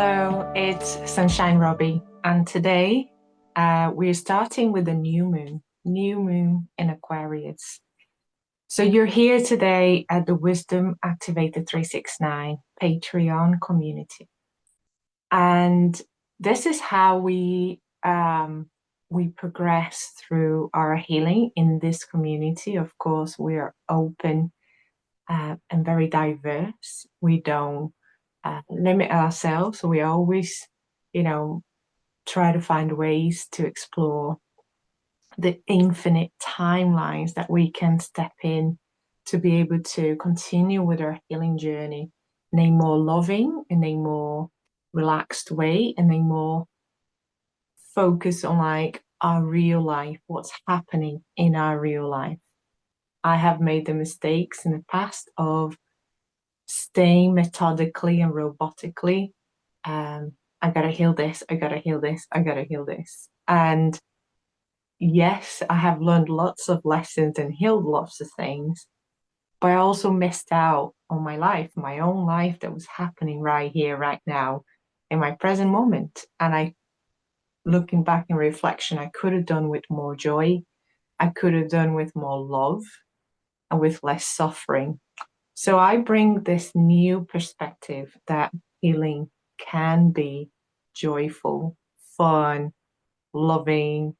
Hello, it's Sunshine Robbie, and today we're starting with the new moon in Aquarius. So you're here today at the Wisdom Activated 369 Patreon community, and this is how we progress through our healing in this community. Of course, we are open and very diverse. We don't limit ourselves. So we always, you know, try to find ways to explore the infinite timelines that we can step in to be able to continue with our healing journey in a more loving, in a more relaxed way, in a more focus on like our real life, what's happening in our real life. I have made the mistakes in the past of staying methodically and robotically. I gotta heal this, I gotta heal this, I gotta heal this. And yes, I have learned lots of lessons and healed lots of things, but I also missed out on my life, my own life that was happening right here, right now, in my present moment. And looking back in reflection, I could have done with more joy. I could have done with more love and with less suffering. So I bring this new perspective that healing can be joyful, fun, loving,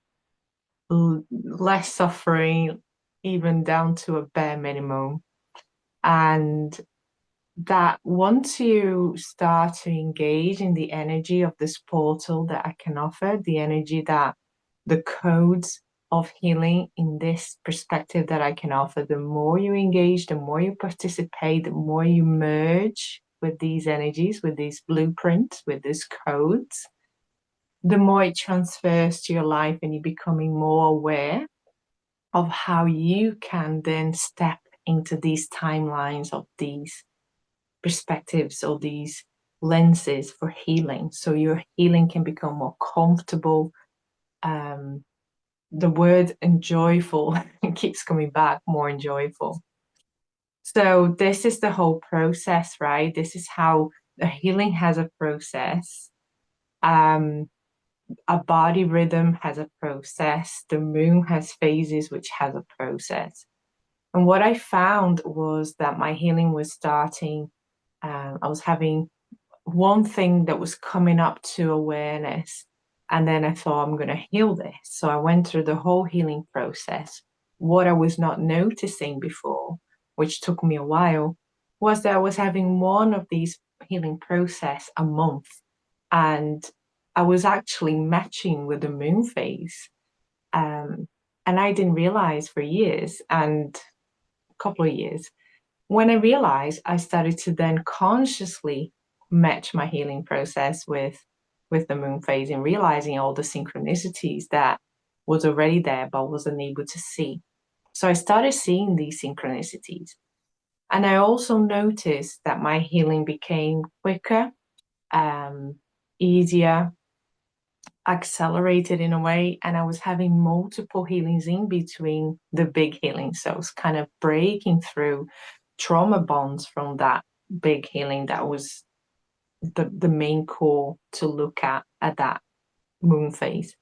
less suffering, even down to a bare minimum. And that once you start to engage in the energy of this portal that I can offer, the energy that the codes of healing in this perspective that I can offer, the more you engage, the more you participate, the more you merge with these energies, with these blueprints, with these codes, the more it transfers to your life and you're becoming more aware of how you can then step into these timelines of these perspectives or these lenses for healing. So your healing can become more comfortable. The word enjoyable keeps coming back, more enjoyable. So this is the whole process, right? This is how the healing has a process. A body rhythm has a process. The moon has phases, which has a process. And what I found was that my healing was starting. I was having one thing that was coming up to awareness. And then I thought, I'm going to heal this. So I went through the whole healing process. What I was not noticing before, which took me a while, was that I was having one of these healing process a month. And I was actually matching with the moon phase. And I didn't realize for years and a couple of years. When I realized, I started to then consciously match my healing process with the moon phase and realizing all the synchronicities that was already there but wasn't able to see. So I started seeing these synchronicities. And I also noticed that my healing became quicker, easier, accelerated in a way, and I was having multiple healings in between the big healings. So I was kind of breaking through trauma bonds from that big healing that was the main core to look at that moon phase.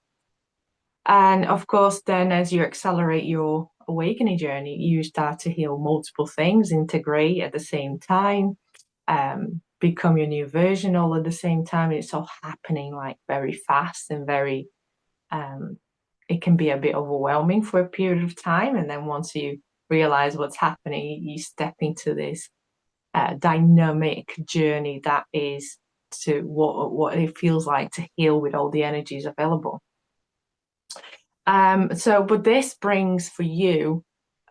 And of course, then as you accelerate your awakening journey, you start to heal multiple things, integrate at the same time, become your new version all at the same time. And it's all happening like very fast and very, it can be a bit overwhelming for a period of time. And then once you realize what's happening, you step into this dynamic journey that is to what it feels like to heal with all the energies available. But this brings for you,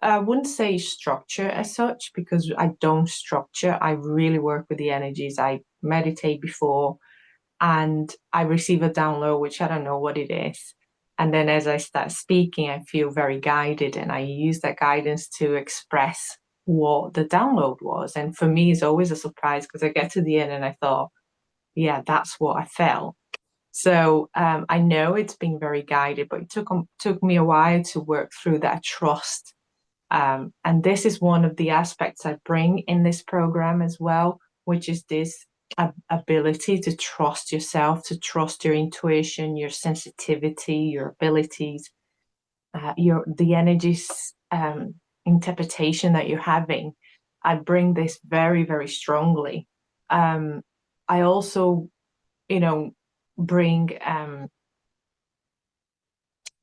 I wouldn't say structure as such, because I don't structure. I really work with the energies. I meditate before and I receive a download, which I don't know what it is. And then as I start speaking, I feel very guided and I use that guidance to express what the download was. And for me, it's always a surprise because I get to the end and I thought, yeah, that's what I felt. So I know it's been very guided, but it took me a while to work through that trust. And this is one of the aspects I bring in this program as well, which is this ability to trust yourself, to trust your intuition, your sensitivity, your abilities, the energies interpretation that you're having. I bring this very, very strongly. I also, bring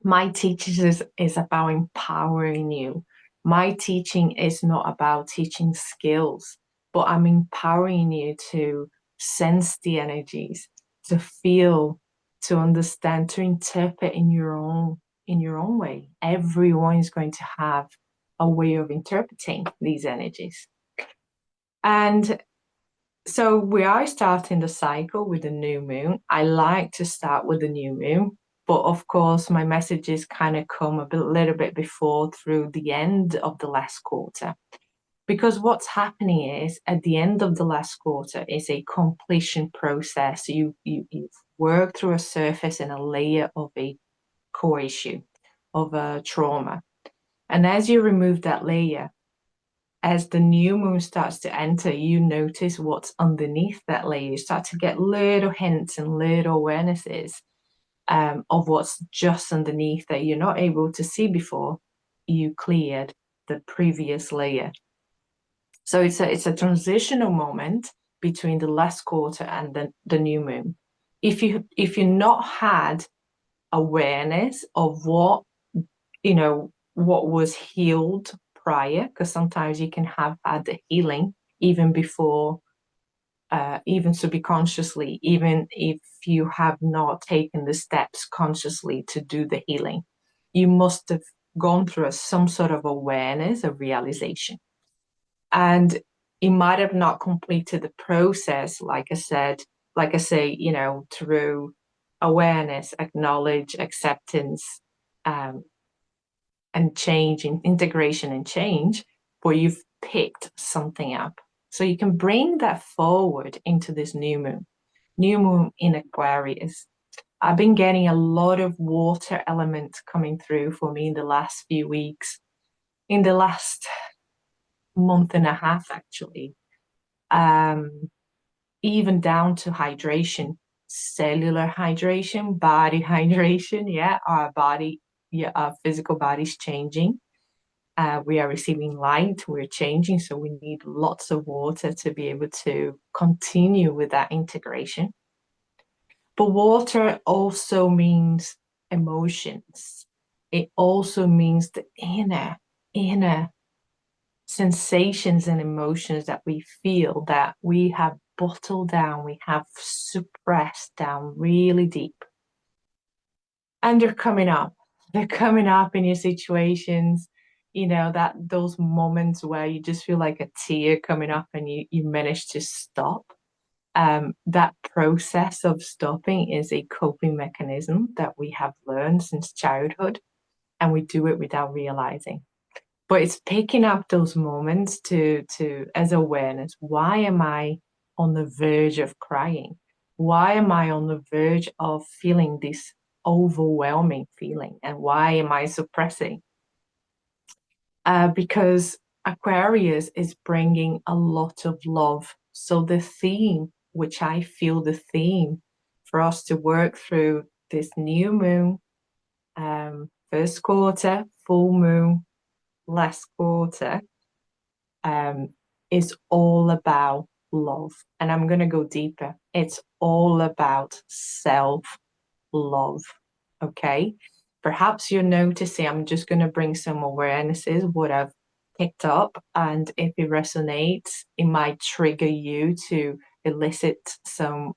my teaching is about empowering you. My teaching is not about teaching skills, but I'm empowering you to sense the energies, to feel, to understand, to interpret in your own way. Everyone is going to have a way of interpreting these energies. And so we are starting the cycle with the new moon. I like to start with the new moon, but of course, my messages kind of come little bit before through the end of the last quarter. Because what's happening is at the end of the last quarter is a completion process. You've worked through a surface and a layer of a core issue, of a trauma. And as you remove that layer, as the new moon starts to enter, you notice what's underneath that layer. You start to get little hints and little awarenesses of what's just underneath that you're not able to see before you cleared the previous layer. So it's a transitional moment between the last quarter and the new moon. If you're not had awareness of what was healed prior, because sometimes you can have had the healing even before, even subconsciously, even if you have not taken the steps consciously to do the healing. You must have gone through some sort of awareness, a realization. And you might have not completed the process, like I say, through awareness, acknowledge, acceptance, and change, in integration and change, where you've picked something up. So you can bring that forward into this new moon. New moon in Aquarius. I've been getting a lot of water elements coming through for me in the last few weeks, in the last month and a half, actually. Even down to hydration, cellular hydration, body hydration. Yeah, our physical body's changing. We are receiving light, we're changing, so we need lots of water to be able to continue with that integration. But water also means emotions. It also means the inner sensations and emotions that we feel that we have bottled down, we have suppressed down really deep. And they're coming up. They're coming up in your situations, that those moments where you just feel like a tear coming up and you manage to stop. That process of stopping is a coping mechanism that we have learned since childhood, and we do it without realizing. But it's picking up those moments to as awareness. Why am I on the verge of crying? Why am I on the verge of feeling this overwhelming feeling? And why am I suppressing? Because Aquarius is bringing a lot of love. So the theme, which I feel the theme for us to work through this new moon, first quarter, full moon, last quarter, is all about love. And I'm going to go deeper. It's all about self-love. Okay. Perhaps you're noticing, I'm just going to bring some awarenesses, what I've picked up. And if it resonates, it might trigger you to elicit some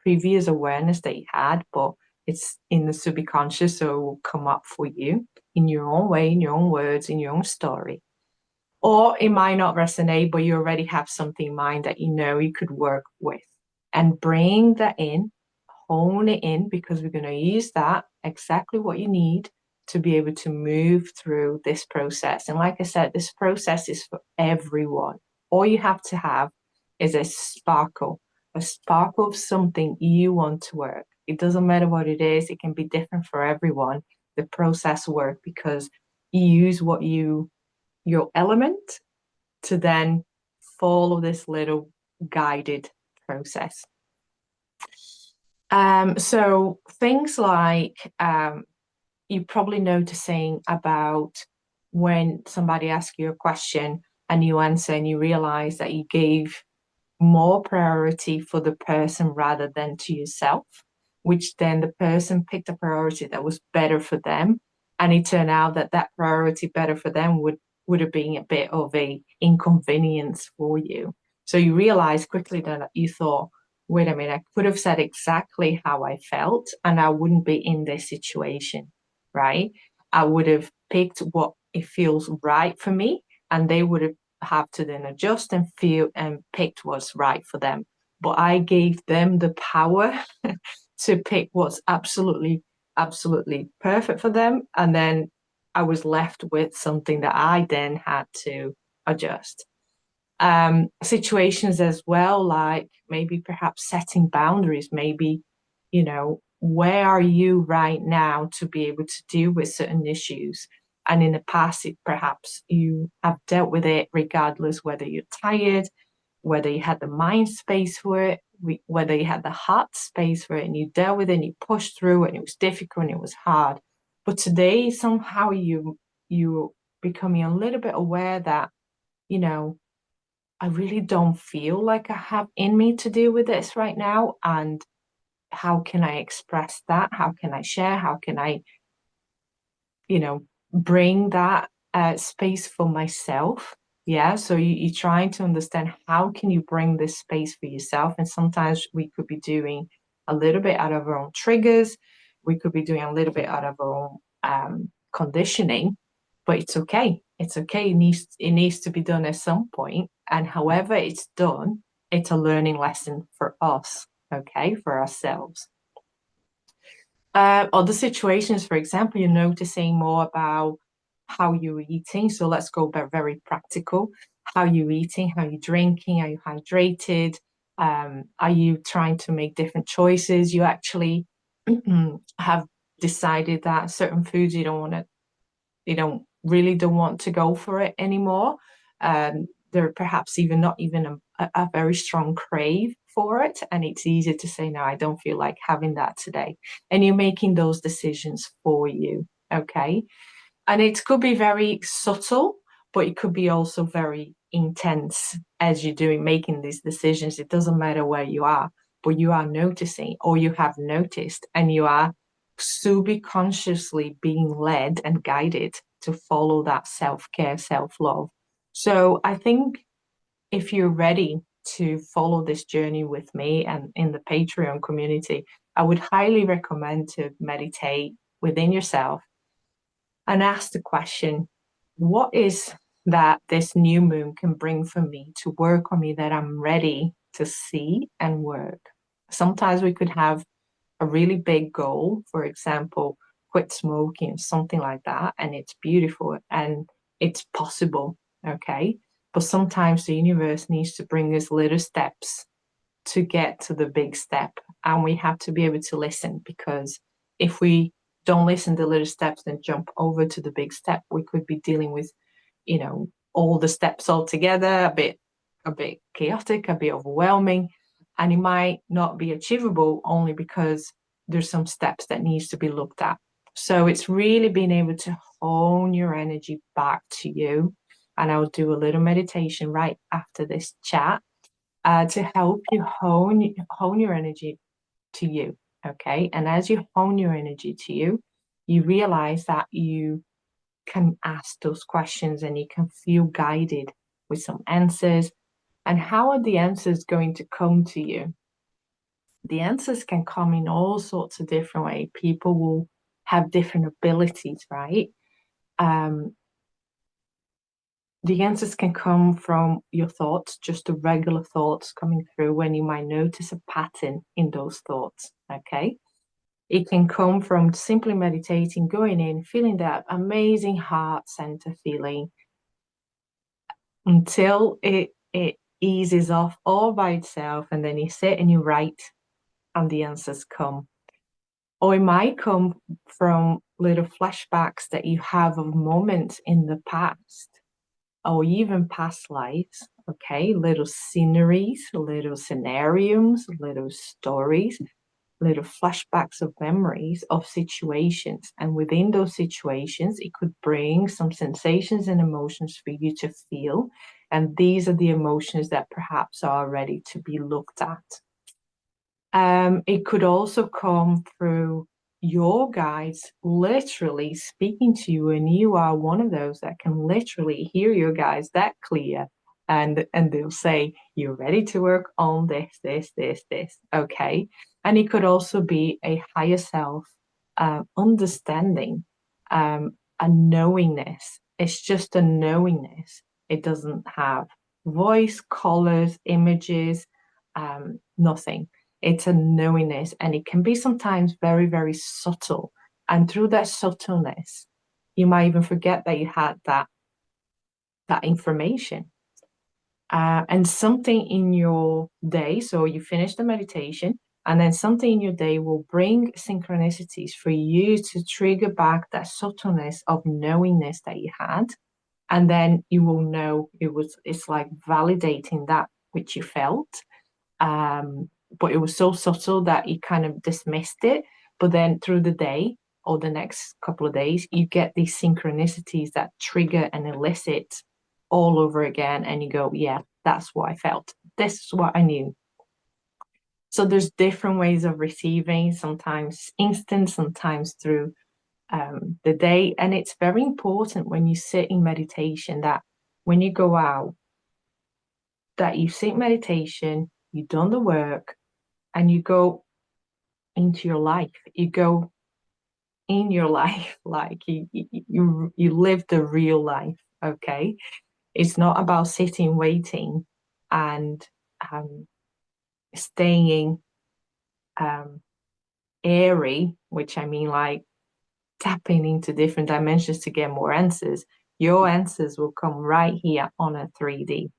previous awareness that you had, but it's in the subconscious, so it will come up for you in your own way, in your own words, in your own story. Or it might not resonate, but you already have something in mind that you could work with. And bring that in, hone it in, because we're going to use that exactly what you need to be able to move through this process. And like I said, this process is for everyone. All you have to have is a sparkle of something you want to work. It doesn't matter what it is. It can be different for everyone. The process work because you use your element to then follow this little guided process. So things like you're probably noticing about when somebody asks you a question and you answer and you realize that you gave more priority for the person rather than to yourself, which then the person picked a priority that was better for them. And it turned out that that priority better for them would have been a bit of a inconvenience for you. So you realize quickly that you thought, wait a minute, I could have said exactly how I felt and I wouldn't be in this situation, right? I would have picked what it feels right for me, and they would have to then adjust and feel and picked what's right for them. But I gave them the power to pick what's absolutely, absolutely perfect for them. And then I was left with something that I then had to adjust. Situations as well, like maybe perhaps setting boundaries, maybe, where are you right now to be able to deal with certain issues? And in the past, perhaps you have dealt with it regardless whether you're tired, whether you had the mind space for it, whether you had the heart space for it, and you dealt with it and you pushed through it and it was difficult and it was hard. But today, somehow you becoming a little bit aware that, I really don't feel like I have in me to deal with this right now. And how can I express that? How can I share? How can I, bring that space for myself? Yeah. So you're trying to understand how can you bring this space for yourself? And sometimes we could be doing a little bit out of our own triggers. We could be doing a little bit out of our own conditioning, but it's okay. It's okay. It needs to be done at some point. And however it's done, it's a learning lesson for us, okay, for ourselves. Other situations, for example, you're noticing more about how you're eating. So let's go back very practical. How you're eating, how you're drinking, are you hydrated? Are you trying to make different choices? You actually have decided that certain foods you don't want to go for it anymore. They're perhaps even not even a very strong crave for it, and it's easier to say, no, I don't feel like having that today. And you're making those decisions for you, okay? And it could be very subtle, but it could be also very intense as you're making these decisions. It doesn't matter where you are, but you are noticing, or you have noticed, and you are subconsciously being led and guided to follow that self-care, self-love. So I think if you're ready to follow this journey with me and in the Patreon community, I would highly recommend to meditate within yourself and ask the question, what is that this new moon can bring for me to work on me that I'm ready to see and work? Sometimes we could have a really big goal, for example, quit smoking, something like that, and it's beautiful and it's possible, okay? But sometimes the universe needs to bring us little steps to get to the big step, and we have to be able to listen, because if we don't listen to little steps and jump over to the big step, we could be dealing with, all the steps all together, a bit chaotic, a bit overwhelming, and it might not be achievable only because there's some steps that needs to be looked at. So it's really being able to hone your energy back to you. And I'll do a little meditation right after this chat to help you hone your energy to you. Okay. And as you hone your energy to you, you realize that you can ask those questions and you can feel guided with some answers. And how are the answers going to come to you? The answers can come in all sorts of different ways. People will have different abilities, right? The answers can come from your thoughts, just the regular thoughts coming through when you might notice a pattern in those thoughts, okay? It can come from simply meditating, going in, feeling that amazing heart center feeling until it eases off all by itself, and then you sit and you write and the answers come. Or it might come from little flashbacks that you have of moments in the past or even past lives, okay? Little sceneries, little scenarios, little stories, little flashbacks of memories of situations. And within those situations, it could bring some sensations and emotions for you to feel. And these are the emotions that perhaps are ready to be looked at. It could also come through your guides literally speaking to you, and you are one of those that can literally hear your guides that clear, and they'll say, "You're ready to work on this. Okay." And it could also be a higher self understanding, a knowingness. It's just a knowingness. It doesn't have voice, colors, images, nothing. It's a knowingness, and it can be sometimes very, very subtle. And through that subtleness, you might even forget that you had that information. And something in your day, so you finish the meditation, and then something in your day will bring synchronicities for you to trigger back that subtleness of knowingness that you had. And then you will know it's like validating that which you felt. But it was so subtle that you kind of dismissed it. But then through the day or the next couple of days, you get these synchronicities that trigger and elicit all over again. And you go, yeah, that's what I felt. This is what I knew. So there's different ways of receiving, sometimes instant, sometimes through the day. And it's very important when you sit in meditation that when you go out, that you sit in meditation, you've done the work, and you go into your life. You go in your life, like you live the real life. Okay, it's not about sitting, waiting, and staying airy, which I mean like tapping into different dimensions to get more answers. Your answers will come right here on a 3D.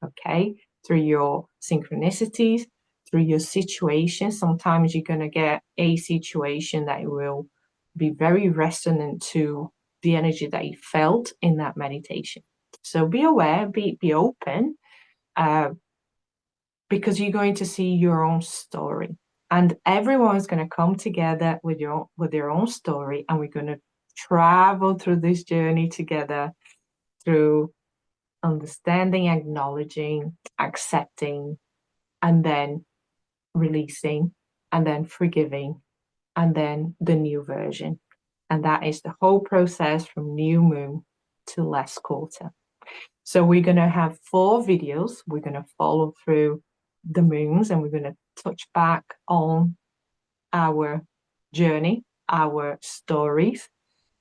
Okay, through your synchronicities, through your situation. Sometimes you're going to get a situation that will be very resonant to the energy that you felt in that meditation. So be aware, be open, because you're going to see your own story. And everyone's going to come together with their own story, and we're going to travel through this journey together through understanding, acknowledging, accepting, and then releasing, and then forgiving, and then the new version. And that is the whole process from new moon to last quarter. So we're going to have 4 videos. We're going to follow through the moons, and we're going to touch back on our journey, our stories.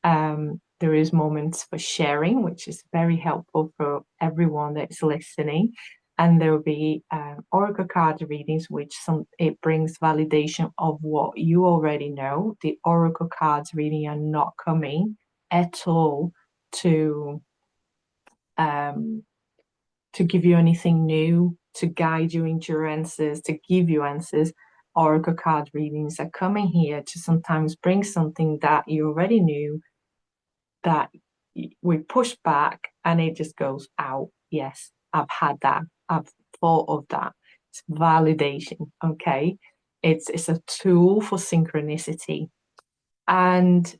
There is moments for sharing, which is very helpful for everyone that's listening. And there will be oracle card readings, which it brings validation of what you already know. The oracle cards reading are not coming at all to give you anything new, to guide you into your answers, to give you answers. Oracle card readings are coming here to sometimes bring something that you already knew that we push back, and it just goes out. Yes, I've had that. I've thought of that. It's validation. Okay. It's a tool for synchronicity. And,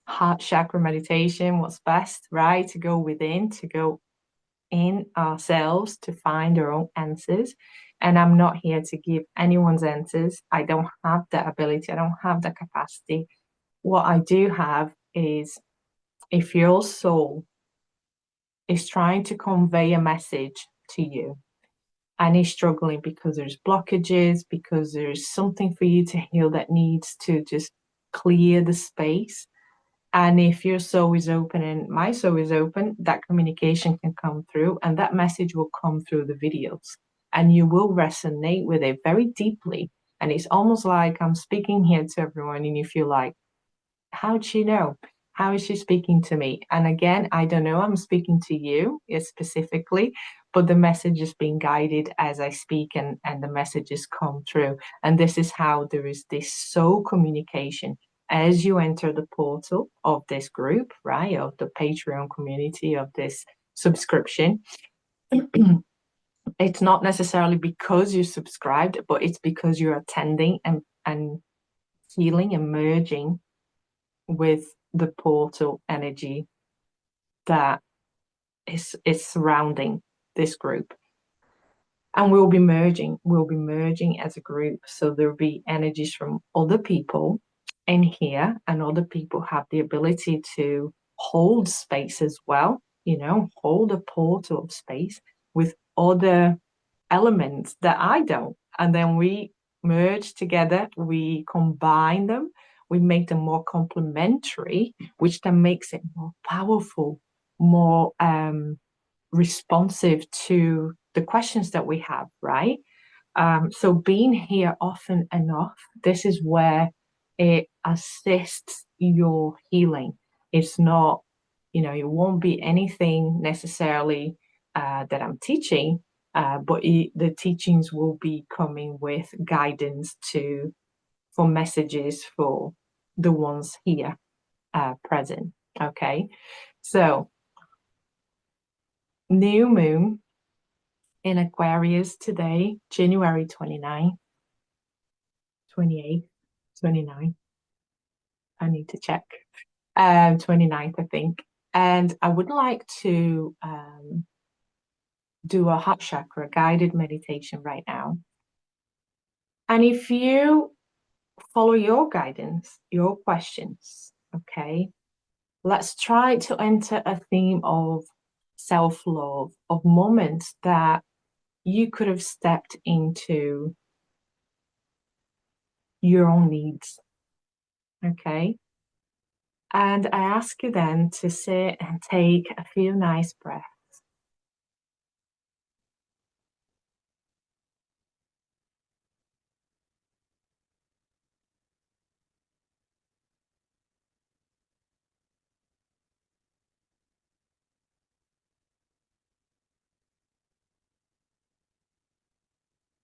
heart chakra meditation, what's best, right? To go within, to go in ourselves to find our own answers. And I'm not here to give anyone's answers. I don't have that ability. I don't have that capacity. What I do have is, if your soul is trying to convey a message to you and is struggling because there's blockages, because there's something for you to heal that needs to just clear the space. And if your soul is open and my soul is open, that communication can come through, and that message will come through the videos, and you will resonate with it very deeply. And it's almost like I'm speaking here to everyone, and you feel like, how'd she know? How is she speaking to me? And again, I don't know, I'm speaking to you specifically, but the message is being guided as I speak, and the messages come through. And this is how there is this soul communication as you enter the portal of this group, right? Of the Patreon community, of this subscription. It's not necessarily because you subscribed, but it's because you're attending and feeling and merging with the portal energy that is surrounding this group. And we'll be merging as a group. So there'll be energies from other people in here, and other people have the ability to hold space as well, hold a portal of space with other elements that I don't. And then we merge together, we combine them, we make them more complementary, which then makes it more powerful, more responsive to the questions that we have, right? So being here often enough, this is where it assists your healing. It's not, it won't be anything necessarily that I'm teaching, but the teachings will be coming with guidance for messages for the ones here present. Okay, so new moon in Aquarius today, January 29, 28, 29. I need to check. 29th, I think. And I would like to do a heart chakra guided meditation right now. And if you follow your guidance, your questions, okay, let's try to enter a theme of self-love, of moments that you could have stepped into your own needs, okay? And I ask you then to sit and take a few nice breaths.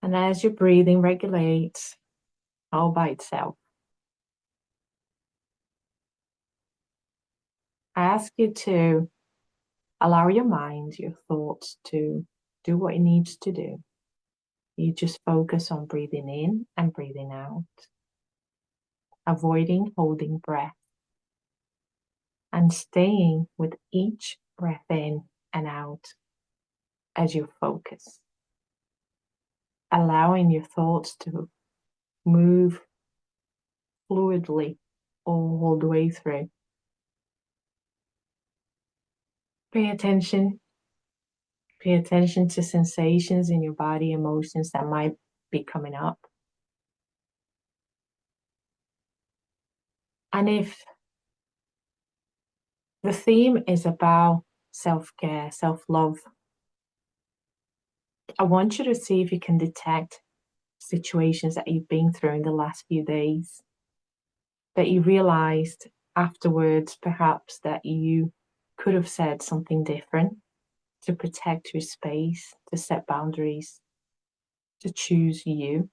And as your breathing regulates all by itself, I ask you to allow your mind, your thoughts to do what it needs to do. You just focus on breathing in and breathing out, avoiding holding breath, and staying with each breath in and out as you focus, allowing your thoughts to move fluidly all the way through. Pay attention to sensations in your body, emotions that might be coming up. And if the theme is about self-care, self-love, I want you to see if you can detect situations that you've been through in the last few days, that you realized afterwards perhaps that you could have said something different to protect your space, to set boundaries, to choose you,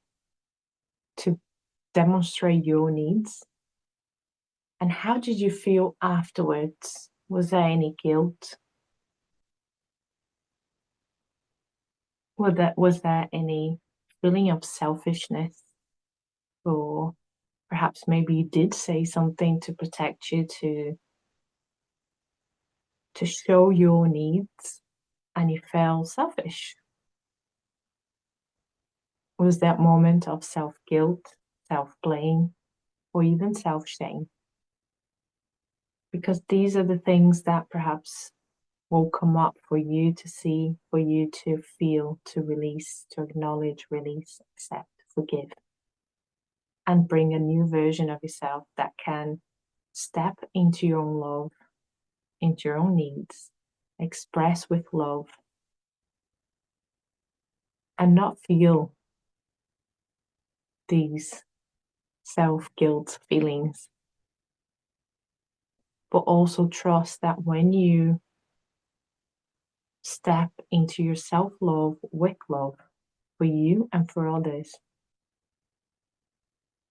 to demonstrate your needs. And how did you feel afterwards? Was there any guilt? Was there any feeling of selfishness? Or perhaps maybe you did say something to protect you, to show your needs, and you felt selfish? Was that moment of self-guilt, self-blame, or even self-shame? Because these are the things that perhaps will come up for you to see, for you to feel, to release, to acknowledge, release, accept, forgive, and bring a new version of yourself that can step into your own love, into your own needs, express with love, and not feel these self-guilt feelings, but also trust that when you step into your self-love with love for you and for others,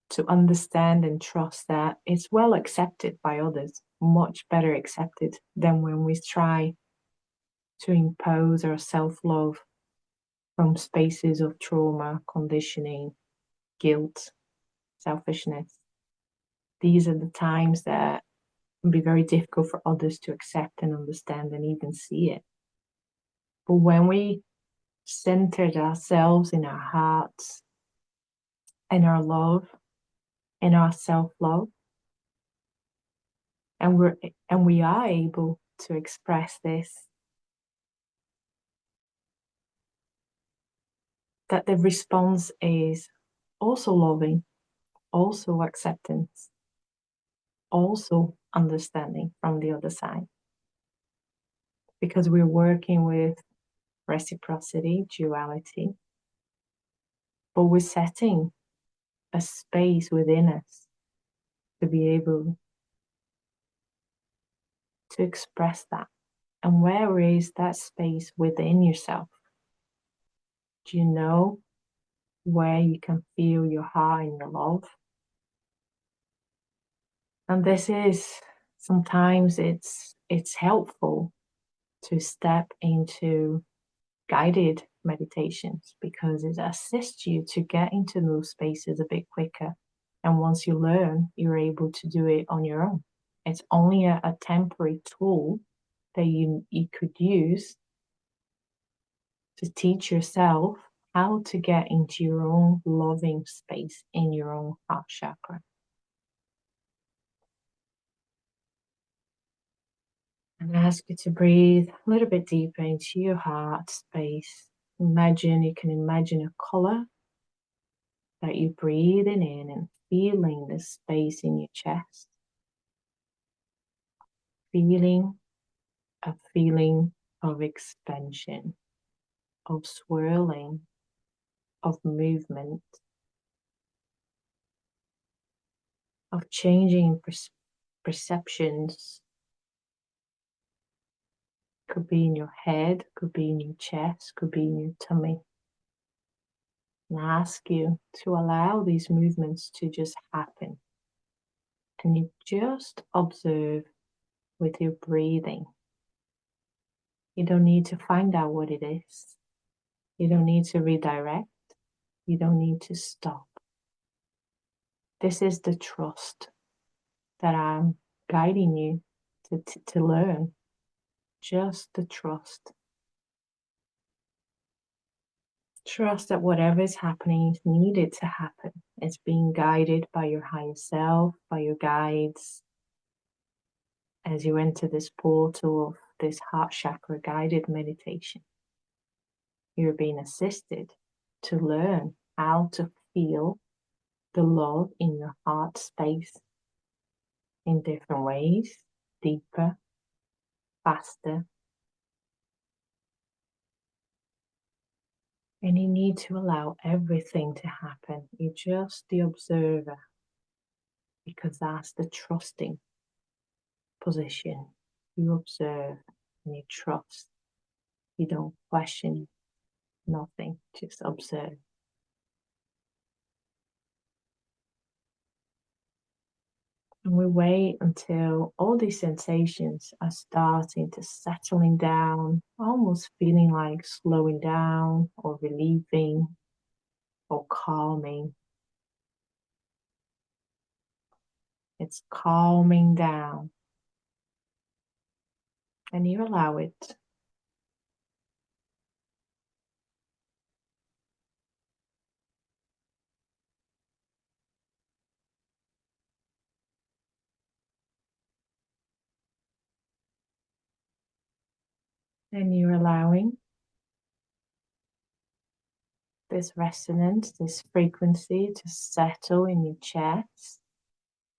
to understand and trust that it's well accepted by others, much better accepted than when we try to impose our self-love from spaces of trauma, conditioning, guilt, selfishness. These are the times that can be very difficult for others to accept and understand and even see it. But when we centered ourselves in our hearts, in our love, in our self-love, and we are able to express this, that the response is also loving, also acceptance, also understanding from the other side. Because we're working with reciprocity, duality, but we're setting a space within us to be able to express that. And where is that space within yourself? Do you know where you can feel your heart and your love? And this is, sometimes it's helpful to step into guided meditations because it assists you to get into those spaces a bit quicker. And once you learn, you're able to do it on your own. It's only a temporary tool that you could use to teach yourself how to get into your own loving space in your own heart chakra. And I ask you to breathe a little bit deeper into your heart space. You can imagine a color that you're breathing in and feeling the space in your chest. Feeling a feeling of expansion, of swirling, of movement, of changing perceptions. Could be in your head, could be in your chest, could be in your tummy. And I ask you to allow these movements to just happen. And you just observe with your breathing. You don't need to find out what it is. You don't need to redirect. You don't need to stop. This is the trust that I'm guiding you to learn. Just the trust. Trust that whatever is happening is needed to happen. It's being guided by your higher self, by your guides. As you enter this portal of this heart chakra guided meditation, you're being assisted to learn how to feel the love in your heart space in different ways, deeper, faster. And you need to allow everything to happen. You're just the observer, because that's the trusting position. You observe and you trust. You don't question nothing, just observe. And we wait until all these sensations are starting to settling down, almost feeling like slowing down or relieving or calming. It's calming down. And you allow it. And you're allowing this resonance, this frequency to settle in your chest,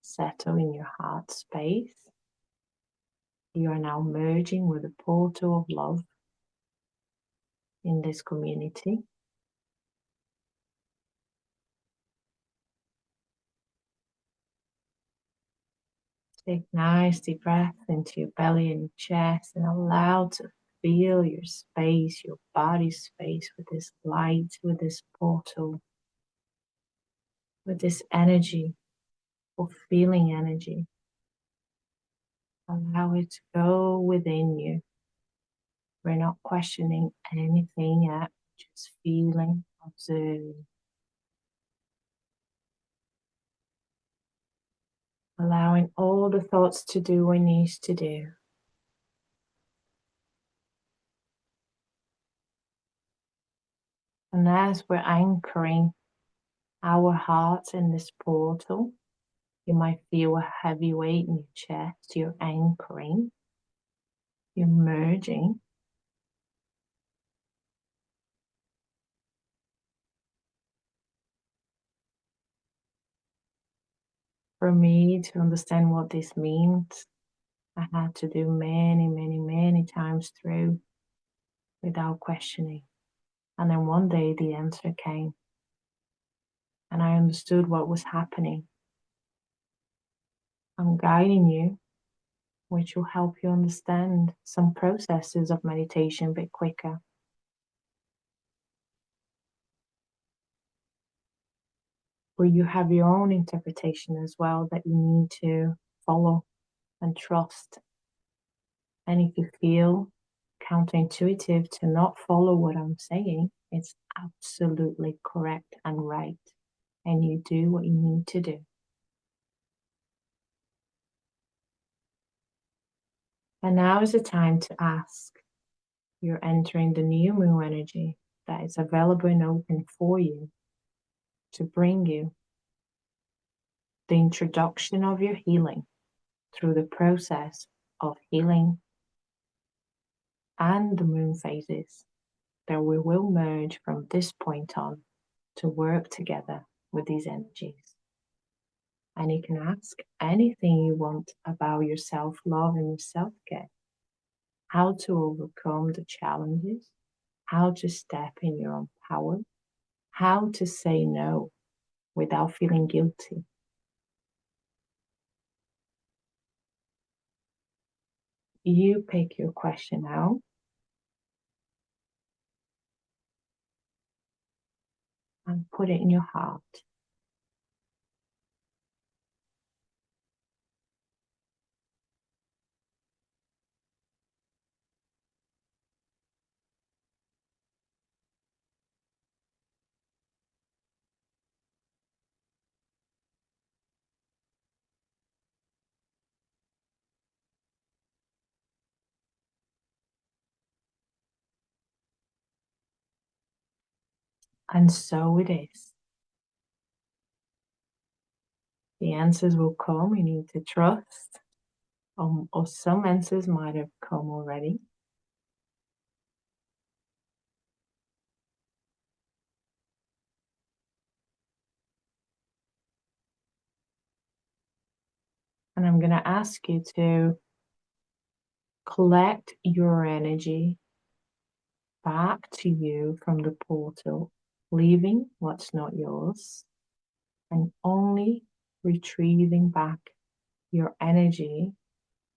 settle in your heart space. You are now merging with the portal of love in this community. Take nice deep breath into your belly and your chest and allow to feel your space, your body space with this light, with this portal, with this energy, or feeling energy. Allow it to go within you. We're not questioning anything yet, just feeling, observing, allowing all the thoughts to do what it needs to do. And as we're anchoring our hearts in this portal, you might feel a heavy weight in your chest. You're anchoring, you're merging. For me to understand what this means, I had to do many, many, many times through without questioning. And then one day the answer came, and I understood what was happening. I'm guiding you, which will help you understand some processes of meditation a bit quicker. But you have your own interpretation as well that you need to follow and trust. And if you feel counterintuitive to not follow what I'm saying, it's absolutely correct and right. And you do what you need to do. And now is the time to ask. You're entering the new moon energy that is available and open for you to bring you the introduction of your healing through the process of healing and the moon phases that we will merge from this point on to work together with these energies. And you can ask anything you want about your self-love and your self-care, how to overcome the challenges, how to step in your own power, how to say no without feeling guilty. You pick your question out and put it in your heart. And so it is. The answers will come. You need to trust. Or some answers might have come already. And I'm going to ask you to collect your energy back to you from the portal, leaving what's not yours, and only retrieving back your energy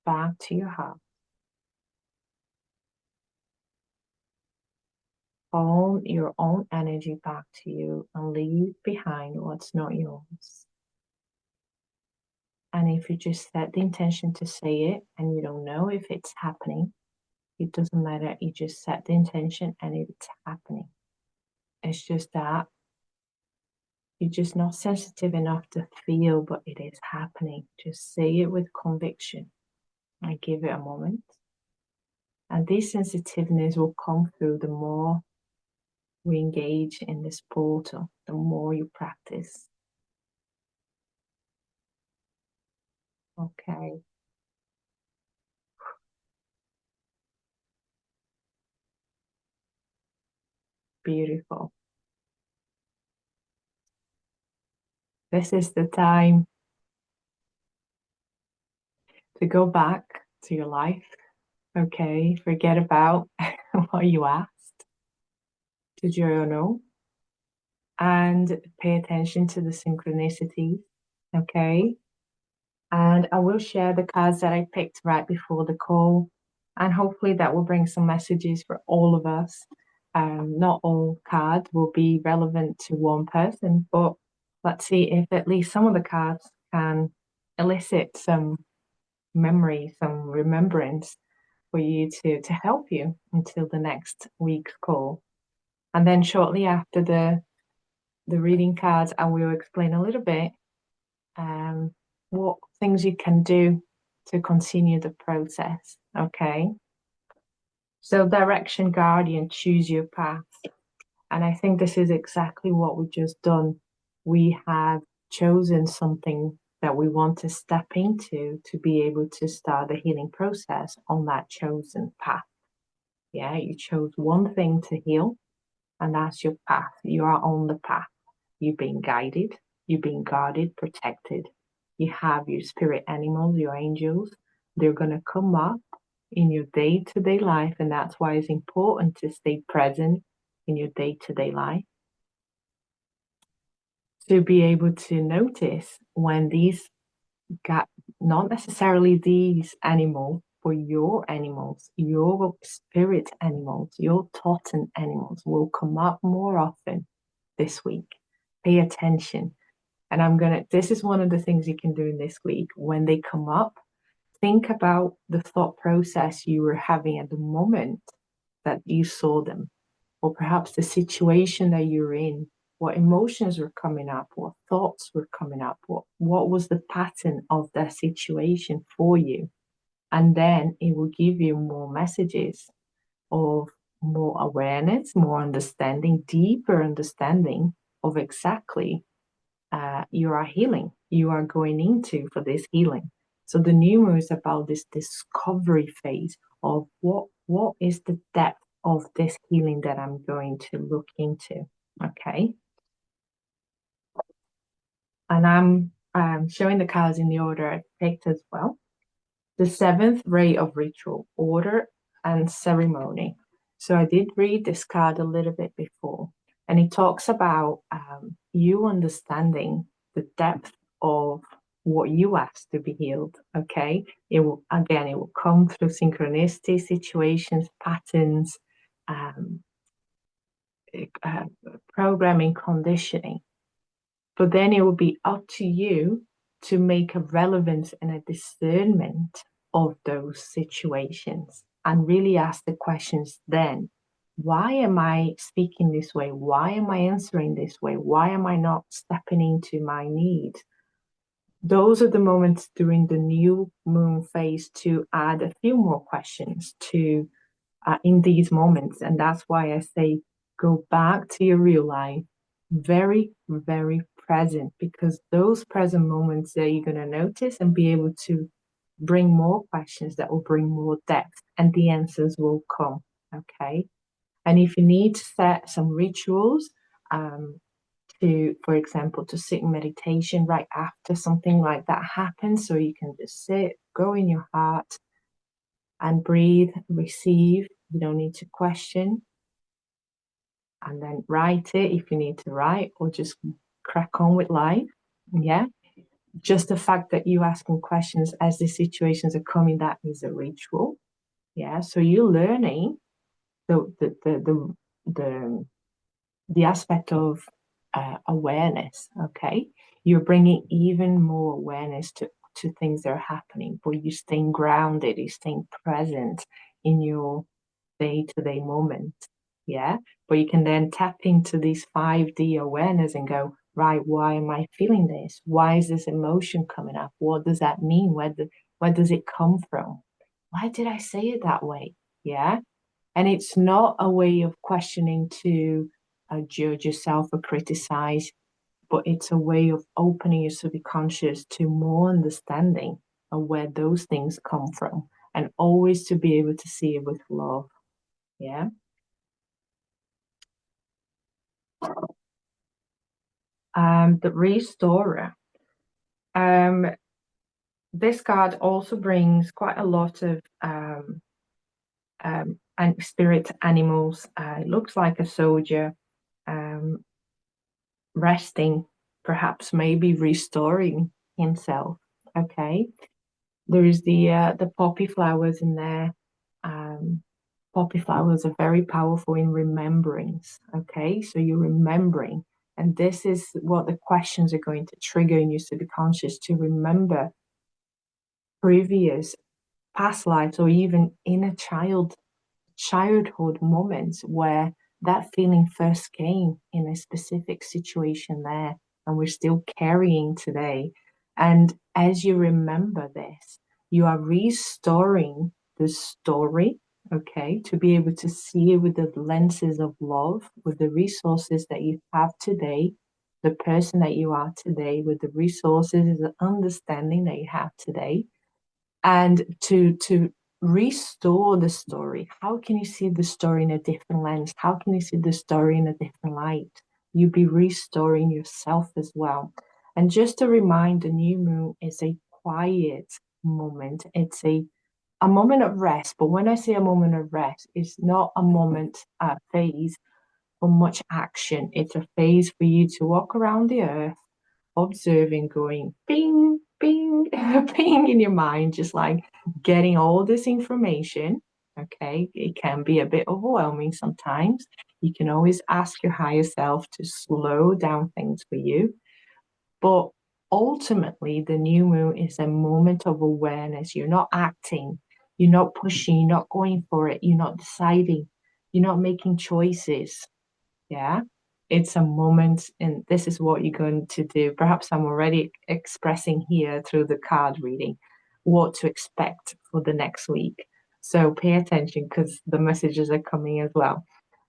back to your heart. Own your own energy back to you and leave behind what's not yours. And if you just set the intention to say it and you don't know if it's happening, it doesn't matter. You just set the intention and it's happening. It's just that you're just not sensitive enough to feel, but it is happening. Just say it with conviction and give it a moment. And this sensitiveness will come through the more we engage in this portal, the more you practice. Okay. Beautiful. This is the time to go back to your life. Okay. Forget about what you asked to journal and pay attention to the synchronicities. Okay. And I will share the cards that I picked right before the call. And hopefully that will bring some messages for all of us. Not all cards will be relevant to one person, but let's see if at least some of the cards can elicit some memory, some remembrance for you to help you until the next week's call. And then shortly after the reading cards, I will explain a little bit what things you can do to continue the process. Okay. So direction guardian, choose your path. And I think this is exactly what we've just done. We have chosen something that we want to step into to be able to start the healing process on that chosen path. Yeah, you chose one thing to heal, and that's your path. You are on the path. You're being guided, you're being guarded, protected. You have your spirit animals, your angels. They're going to come up in your day-to-day life, and that's why it's important to stay present in your day-to-day life, to be able to notice when these not necessarily these animals, but your animals, your spirit animals, your totem animals will come up more often this week. Pay attention. And this is one of the things you can do in this week. When they come up, think about the thought process you were having at the moment that you saw them, or perhaps the situation that you're in, what emotions were coming up, what thoughts were coming up, what was the pattern of that situation for you. And then it will give you more messages of more awareness, more understanding, deeper understanding of exactly you are healing, you are going into for this healing. So the new moon is about this discovery phase of what is the depth of this healing that I'm going to look into. Okay. And I'm showing the cards in the order I picked as well. The seventh ray of ritual, order and ceremony. So I did read this card a little bit before, and it talks about you understanding the depth of what you asked to be healed. Okay, it will come through synchronicity, situations, patterns, programming, conditioning. But then it will be up to you to make a relevance and a discernment of those situations and really ask the questions then. Why am I speaking this way? Why am I answering this way? Why am I not stepping into my needs? Those are the moments during the new moon phase to add a few more questions to in these moments. And that's why I say go back to your real life, very, very present, because those present moments that you're going to notice and be able to bring more questions that will bring more depth, and the answers will come. Okay. And if you need to set some rituals, for example, to sit in meditation right after something like that happens, so you can just sit, go in your heart and breathe, receive. You don't need to question. And then write it if you need to write, or just crack on with life. Yeah. Just the fact that you asking questions as the situations are coming, that is a ritual. Yeah. So you're learning the aspect of awareness. Okay. You're bringing even more awareness to things that are happening, but you're staying grounded, you're staying present in your day-to-day moment. Yeah. But you can then tap into these 5D awareness and go, right, why am I feeling this? Why is this emotion coming up? What does that mean? Where does it come from? Why did I say it that way? Yeah. And it's not a way of questioning to judge yourself or criticize, but it's a way of opening your subconscious to more understanding of where those things come from, and always to be able to see it with love. Yeah. The restorer. This card also brings quite a lot of and spirit animals. It looks like a soldier resting, perhaps maybe restoring himself. Okay. There is the poppy flowers in there. Poppy flowers are very powerful in remembrance. Okay, so you're remembering, and this is what the questions are going to trigger in your subconscious, to remember previous past lives or even inner childhood moments where that feeling first came in a specific situation there, and we're still carrying today. And as you remember this, you are restoring the story, okay, to be able to see it with the lenses of love, with the resources that you have today, the person that you are today, with the resources, the understanding that you have today, and to restore the story. How can you see the story in a different lens? How can you see the story in a different light? You be restoring yourself as well. And just to remind, the new moon is a quiet moment. It's a moment of rest. But when I say a moment of rest, it's not a moment, a phase for much action. It's a phase for you to walk around the earth, observing, going bing, bing, bing in your mind, just like getting all this information. Okay, it can be a bit overwhelming sometimes. You can always ask your higher self to slow down things for you. But ultimately, the new moon is a moment of awareness. You're not acting, you're not pushing, you're not going for it, you're not deciding, you're not making choices. Yeah, it's a moment, and this is what you're going to do. Perhaps I'm already expressing here through the card reading what to expect for the next week. So pay attention because the messages are coming as well.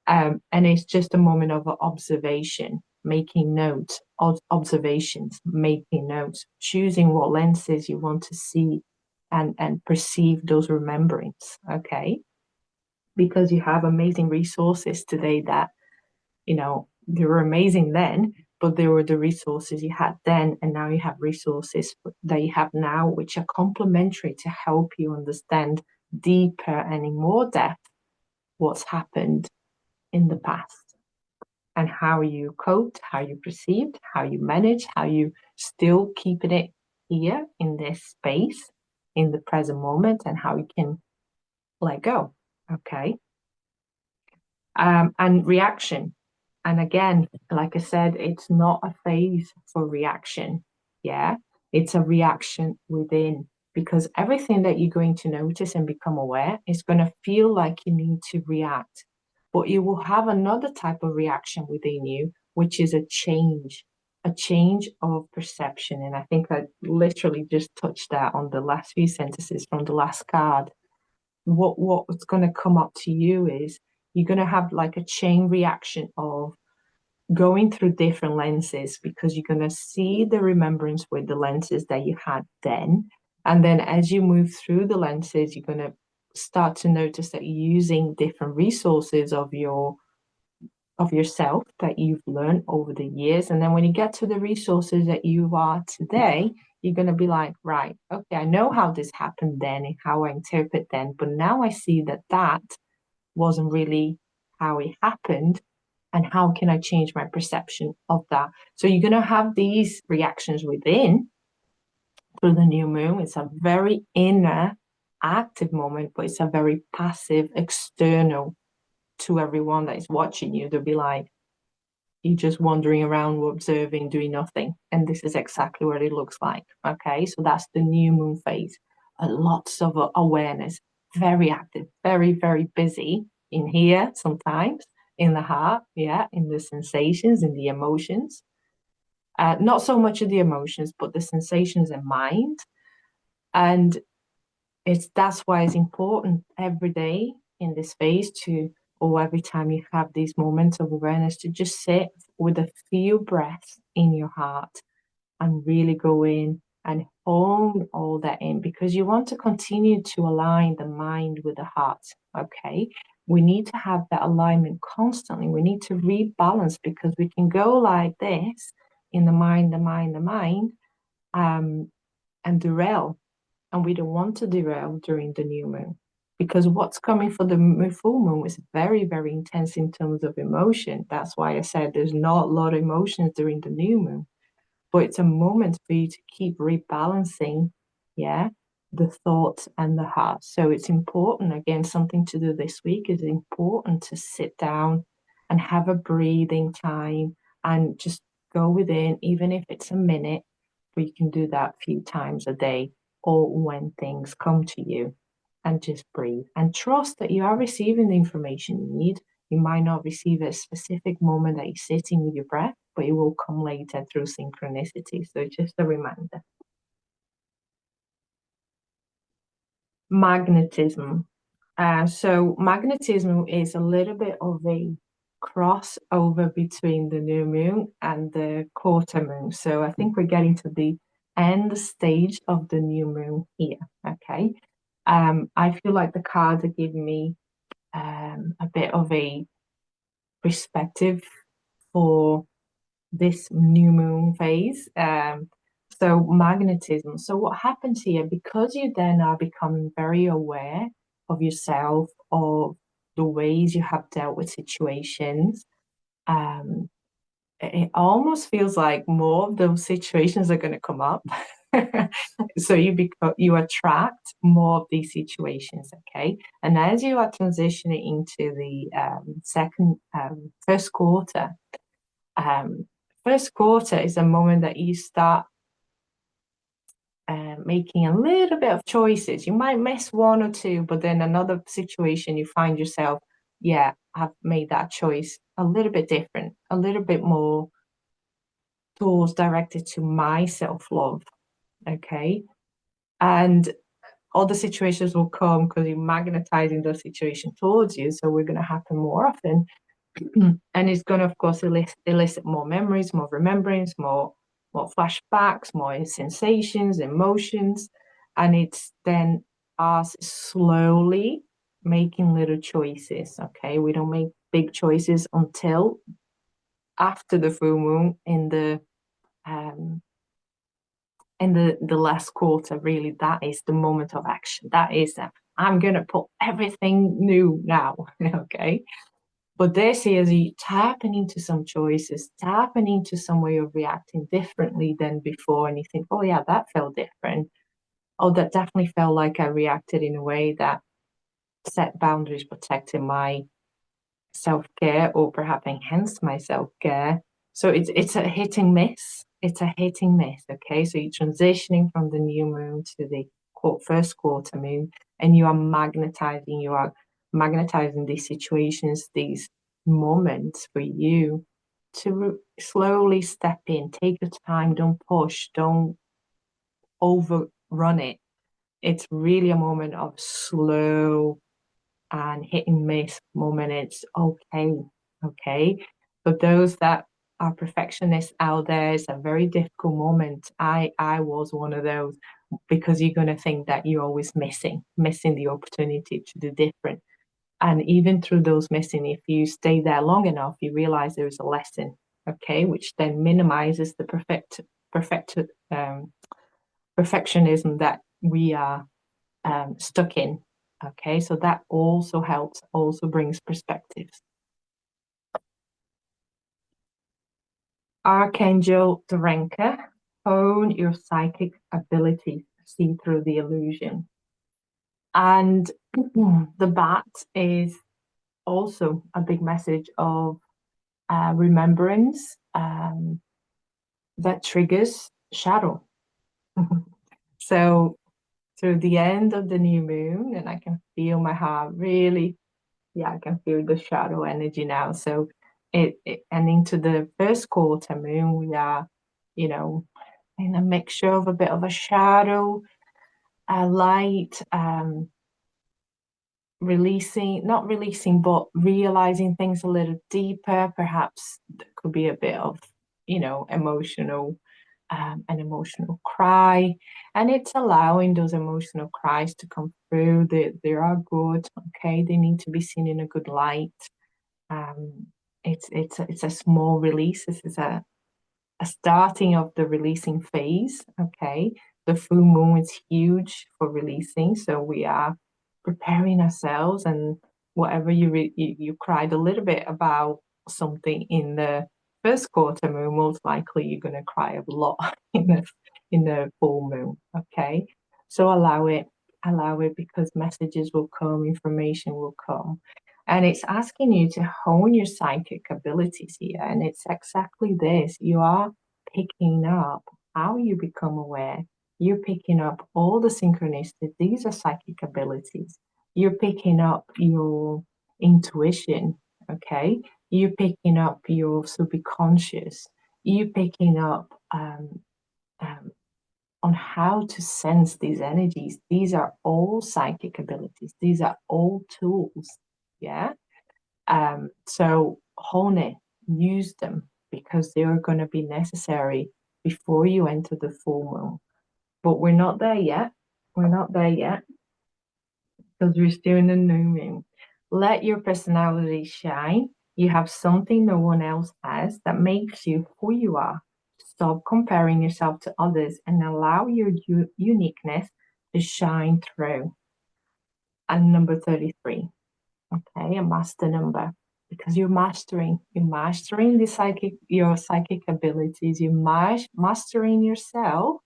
And it's just a moment of observation, making notes, observations, making notes, choosing what lenses you want to see and perceive those remembrance. Okay, because you have amazing resources today that they were amazing then, but they were the resources you had then, and now you have resources that you have now, which are complementary to help you understand deeper and in more depth what's happened in the past and how you coped, how you perceived, how you manage, how you still keeping it here in this space, in the present moment, and how you can let go. Okay. And reaction. And again, like I said, it's not a phase for reaction. Yeah, it's a reaction within, because everything that you're going to notice and become aware is going to feel like you need to react. But you will have another type of reaction within you, which is a change of perception. And I think I literally just touched that on the last few sentences from the last card. What's going to come up to you is you're going to have like a chain reaction of going through different lenses, because you're going to see the remembrance with the lenses that you had then. And then as you move through the lenses, you're going to start to notice that you're using different resources of yourself that you've learned over the years. And then when you get to the resources that you are today, you're going to be like, right, okay, I know how this happened then and how I interpret then, but now I see that that wasn't really how it happened. And how can I change my perception of that? So you're going to have these reactions within through the new moon. It's a very inner, active moment, but it's a very passive, external to everyone that is watching you. They'll be like, you're just wandering around, observing, doing nothing. And this is exactly what it looks like. Okay, so that's the new moon phase. Lots of awareness, very active, very, very busy in here sometimes, in the heart, yeah, in the sensations, in the emotions. Not so much of the emotions, but the sensations and mind. And that's why it's important every day in this phase or every time you have these moments of awareness, to just sit with a few breaths in your heart and really go in and hone all that in, because you want to continue to align the mind with the heart. Okay, we need to have that alignment constantly. We need to rebalance, because we can go like this in the mind, and derail. And we don't want to derail during the new moon, because what's coming for the full moon is very, very intense in terms of emotion. That's why I said there's not a lot of emotions during the new moon, but it's a moment for you to keep rebalancing, yeah, the thoughts and the heart. So it's important, again, something to do this week is important to sit down and have a breathing time and just go within, even if it's a minute, but you can do that a few times a day or when things come to you. and just breathe and trust that you are receiving the information you need. You might not receive a specific moment that you're sitting with your breath, but it will come later through synchronicity. So just a reminder. Magnetism. So magnetism is a little bit of a crossover between the new moon and the quarter moon. So I think we're getting to the end stage of the new moon here. Okay. I feel like the cards are giving me a bit of a perspective for this new moon phase. So magnetism. So what happens here, because you then are becoming very aware of yourself, of the ways you have dealt with situations, um, it almost feels like more of those situations are going to come up. So you attract more of these situations, okay? And as you are transitioning into the first quarter, um, first quarter is a moment that you start making a little bit of choices. You might miss one or two, but then another situation you find yourself, yeah, I've made that choice a little bit different, a little bit more towards directed to my self-love. Okay. And other situations will come because you're magnetizing those situations towards you. So we're going to happen more often. And it's going to, of course, elicit more memories, more remembrance, more flashbacks, more sensations, emotions. And it's then us slowly making little choices. Okay. We don't make big choices until after the full moon um in the last quarter. Really, that is the moment of action. That is I'm gonna put everything new now. Okay. But this is you tapping into some choices, tapping into some way of reacting differently than before. And you think, oh, yeah, that felt different. Oh, that definitely felt like I reacted in a way that set boundaries, protecting my self-care or perhaps enhanced my self-care. So it's a hit and miss. It's a hit and miss. Okay. So you're transitioning from the new moon to the first quarter moon, and you are magnetizing these situations, these moments for you to slowly step in, take your time, don't push, don't overrun it. It's really a moment of slow and hit and miss moment. It's okay. Okay. For those that are perfectionists out there, it's a very difficult moment. I was one of those, because you're going to think that you're always missing the opportunity to do different. And even through those missing, if you stay there long enough, you realize there is a lesson, okay, which then minimizes the perfect perfectionism that we are stuck in. Okay, so that also helps, also brings perspectives. Archangel Dorenka, hone your psychic ability, see through the illusion. And the bat is also a big message of remembrance that triggers shadow. So through the end of the new moon, and I can feel my heart really, yeah, I can feel the shadow energy now. So and into the first quarter moon, we are, you know, in a mixture of a bit of a shadow, a light, not releasing, but realizing things a little deeper. Perhaps there could be a bit of, emotional, an emotional cry, and it's allowing those emotional cries to come through. They are good, okay. They need to be seen in a good light. Um, it's a small release. This is a starting of the releasing phase. Okay, the full moon is huge for releasing, so we are preparing ourselves. And whatever you cried a little bit about something in the first quarter moon, most likely you're going to cry a lot in the full moon. Okay, so allow it, because messages will come, information will come. And it's asking you to hone your psychic abilities here. And it's exactly this. You are picking up how you become aware. You're picking up all the synchronicities. These are psychic abilities. You're picking up your intuition, okay? You're picking up your subconscious. You're picking up um, on how to sense these energies. These are all psychic abilities. These are all tools. Yeah. So hone it, use them because they are going to be necessary before you enter the full moon. But we're not there yet. We're not there yet because we're still in the new moon. Let your personality shine. You have something no one else has that makes you who you are. Stop comparing yourself to others and allow your uniqueness to shine through. And number 33, okay, a master number. Because you're mastering your psychic abilities, you're mastering yourself.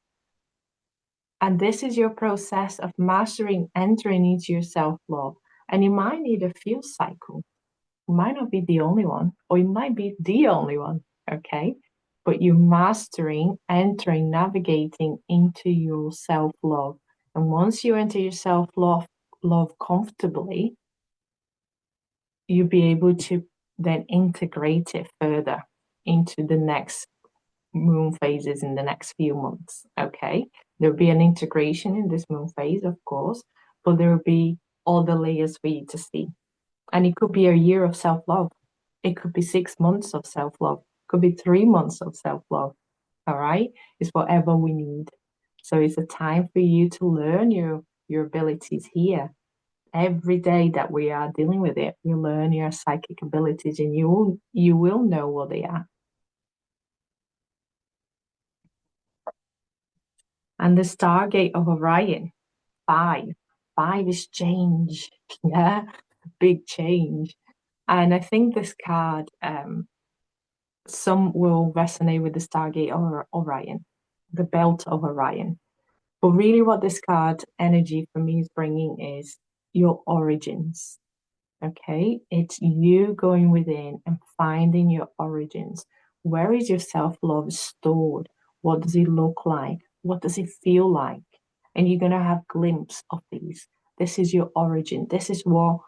And this is your process of mastering, entering into your self-love. And you might need a few cycles. You might not be the only one, or you might be the only one, okay? But you're mastering, entering, navigating into your self-love. And once you enter your self-love comfortably, you'll be able to then integrate it further into the next moon phases in the next few months. Okay. There'll be an integration in this moon phase, of course, but there will be all the layers for you to see. And it could be a year of self-love. It could be 6 months of self-love. It could be 3 months of self-love. All right. It's whatever we need. So it's a time for you to learn your abilities here. Every day that we are dealing with it, you learn your psychic abilities and you will know what they are. And the Stargate of Orion, five. Five is change. Yeah, big change. And I think this card, some will resonate with the Stargate of Orion, the belt of Orion. But really, what this card energy for me is bringing is your origins. Okay, it's you going within and finding your origins. Where is your self-love stored? What does it look like? What does it feel like? And you're going to have glimpse of these. This is your origin. This is what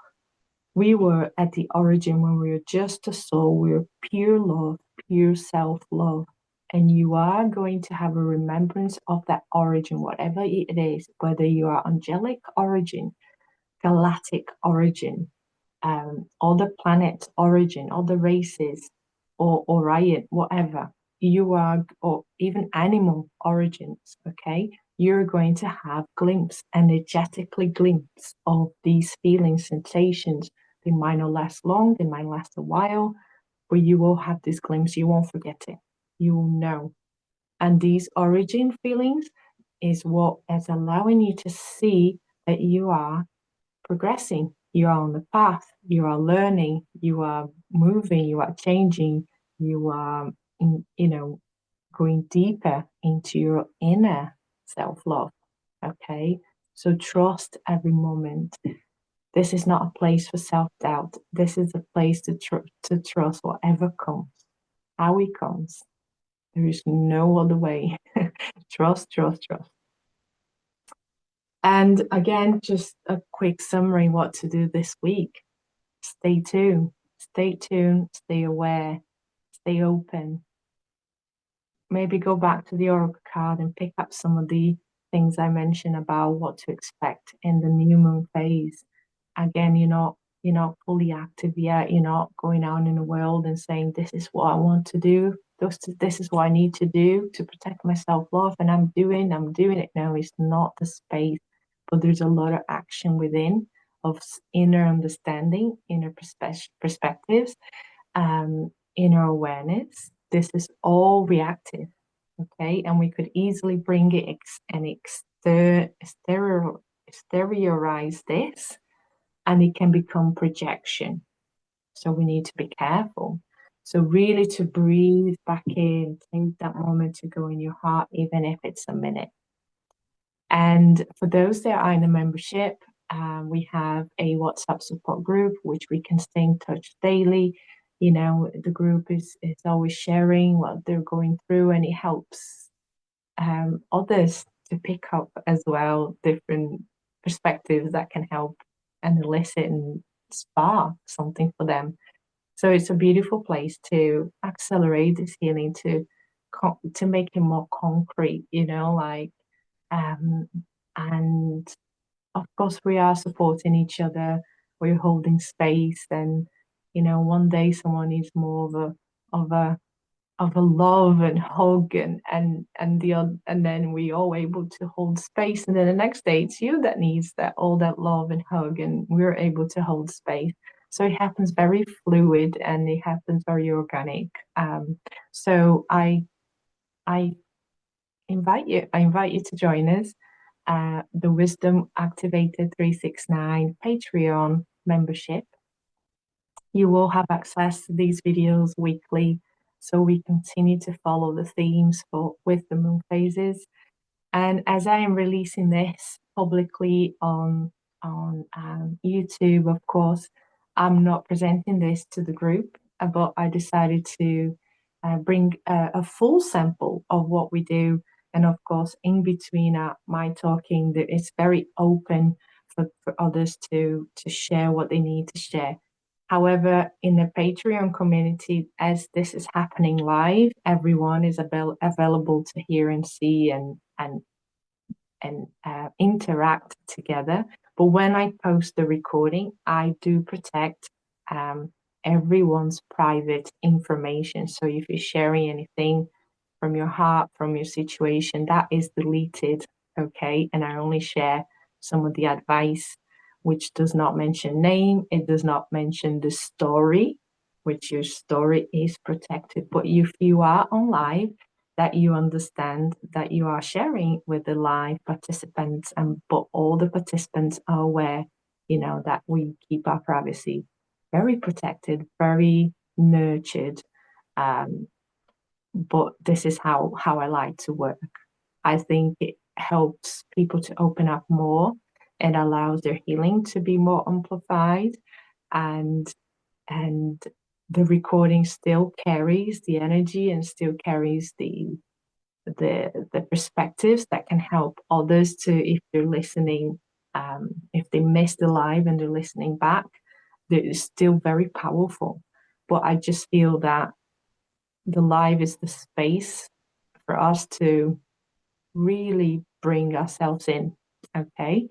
we were at the origin when we were just a soul. We were pure love, pure self-love. And you are going to have a remembrance of that origin, whatever it is, whether you are angelic origin, galactic origin, other planets' origin, other races, or Orion, whatever you are, or even animal origins, okay, you're going to have energetically glimpse of these feelings, sensations. They might not last long, they might last a while, but you will have this glimpse. You won't forget it. You will know. And these origin feelings is what is allowing you to see that you are progressing. You are on the path, you are learning, you are moving, you are changing, you are, going deeper into your inner self-love. Okay. So trust every moment. This is not a place for self-doubt. This is a place to trust whatever comes, how it comes. There is no other way. Trust, trust, trust. And again, just a quick summary what to do this week. Stay tuned, stay aware, stay open. Maybe go back to the oracle card and pick up some of the things I mentioned about what to expect in the new moon phase. Again, you're not fully active yet. You're not going out in the world and saying, this is what I want to do. This is what I need to do to protect my self-love. And I'm doing it now. It's not the space, but there's a lot of action within of inner understanding, inner perspectives, inner awareness. This is all reactive, okay? And we could easily bring it and exteriorize this, and it can become projection. So we need to be careful. So really to breathe back in, take that moment to go in your heart, even if it's a minute. And for those that are in the membership, we have a WhatsApp support group, which we can stay in touch daily. The group is always sharing what they're going through, and it helps others to pick up as well different perspectives that can help and elicit and spark something for them. So it's a beautiful place to accelerate this healing, to make it more concrete, like um and of course we are supporting each other, we're holding space, and one day someone needs more of a of a love and hug, and then we all able to hold space, and then the next day it's you that needs that all that love and hug, and we're able to hold space. So it happens very fluid and it happens very organic. So I I invite you to join us. The Wisdom Activated 369 Patreon membership. You will have access to these videos weekly, so we continue to follow the themes for with the moon phases. And as I am releasing this publicly on YouTube, of course, I'm not presenting this to the group, but I decided to bring a full sample of what we do. And of course, in between my talking, it's very open for others to share what they need to share. However, in the Patreon community, as this is happening live, everyone is available to hear and see and interact together. But when I post the recording, I do protect everyone's private information. So if you're sharing anything from your heart, from your situation, that is deleted, okay? And I only share some of the advice, which does not mention name, it does not mention the story, which your story is protected. But if you are on live, that you understand that you are sharing with the live participants, and but all the participants are aware, that we keep our privacy very protected, very nurtured. Um, but this is how I like to work. I think it helps people to open up more and allows their healing to be more amplified, and and the recording still carries the energy and still carries the perspectives that can help others to, if they're listening, if they missed the live and they're listening back, it's still very powerful. But I just feel that the live is the space for us to really bring ourselves in. Okay.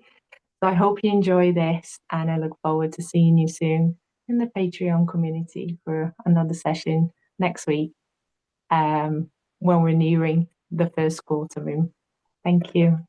So I hope you enjoy this, and I look forward to seeing you soon in the Patreon community for another session next week, when we're nearing the first quarter moon. Thank you.